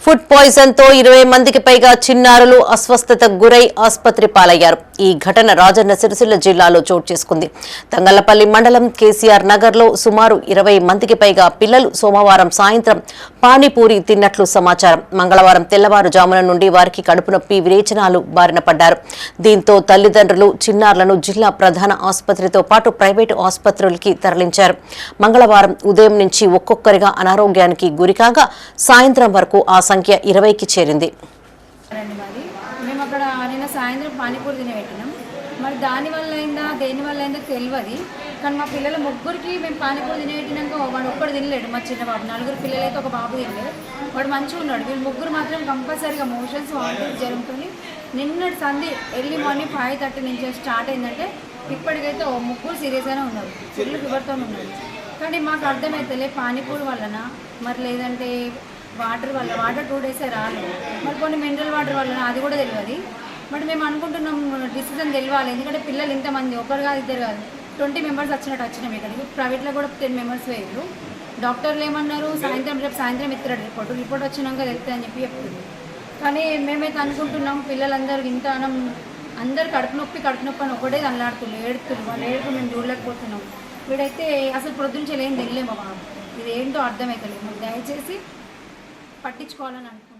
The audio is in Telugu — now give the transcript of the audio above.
ఫుడ్ పాయిజన్ తో 20 మందికి పైగా చిన్నారులు అస్వస్థతకు గురై ఆసుపత్రి పాలయ్యారు. ఈ ఘటన రాజన్న సిరిసిల్ల జిల్లాలో చోటు చేసుకుంది. తంగళ్లపల్లి మండలం కేసీఆర్ నగర్ లో సుమారు 20 మందికి పైగా పిల్లలు సోమవారం సాయంత్రం పానీపూరి తిన్నట్లు సమాచారం. మంగళవారం తెల్లవారుజామున నుండి వారికి కడుపు నొప్పి, విరేచనాలు బారిన పడ్డారు. దీంతో తల్లిదండ్రులు చిన్నారులను జిల్లా ప్రధాన ఆసుపత్రితో పాటు ప్రైవేటు ఆసుపత్రులకి తరలించారు. మంగళవారం ఉదయం నుంచి ఒక్కొక్కరిగా అనారోగ్యానికి గురికాగా సాయంత్రం వరకు ఆ సంఖ్య 20కి చేరింది. మేము అక్కడ నిన్న సాయంత్రం పానీపూరి తినబెట్టినాం. మరి దానివల్ల అయిందా దేనివల్ల అయిందో తెలియదు. కానీ మా పిల్లల ముగ్గురికి మేము పానీపూరి తినబెట్టినాక వాడు ఒక్కడు తినలేడు. మా చిన్న బాబు, 4 పిల్లలైతే ఒక బాబు తినలేడు. వాడు మంచిగా ఉన్నాడు. వీళ్ళు ముగ్గురు మాత్రం కంపల్సరీగా మోషన్స్, వామిటింగ్స్ జరుగుతుంది. నిన్నటి సంధి ఎర్లీ మార్నింగ్ 5:30 నుంచి స్టార్ట్ అయిందంటే ఇప్పటికైతే ముగ్గురు సీరియస్గానే ఉన్నారు, ఫుల్ ఫీవర్తో ఉన్నారు. కానీ మాకు అర్థమవుతలే పానీపూరి వలన మరి లేదంటే వాటర్ 2 డేసే రాలేదు, మరి కొన్ని మినరల్ వాటర్ వలన అది కూడా తెలియదు. బట్ మేము అనుకుంటున్నాం డిసిజన్ తెలియాలి. ఎందుకంటే పిల్లలు ఇంతమంది, ఒకరు కాదు ఇద్దరు కాదు, 20 మెంబర్స్ వచ్చినాం ఇక్కడికి. ప్రైవేట్లో కూడా 10 మెంబర్స్ వేయరు. డాక్టర్లు ఏమన్నారు, రేపు సాయంత్రం ఇస్తాడు రిపోర్ట్ వచ్చినాక తెలుస్తుంది అని చెప్తుంది. కానీ మేమైతే అనుకుంటున్నాం పిల్లలందరూ ఇంతనం అందరు కడుపు నొప్పి అని ఒకటే అల్లాడుతున్నారు, ఏడుతున్నారు. వాళ్ళు ఏడుపు మేము చూడలేకపోతున్నాం. వీడైతే అసలు ప్రొద్దుంచి ఏం తెలియలేము బాబు, ఇది ఏంటో అర్థమవుతలేదు. దయచేసి పట్టించుకోవాలని అనుకుంటున్నాను.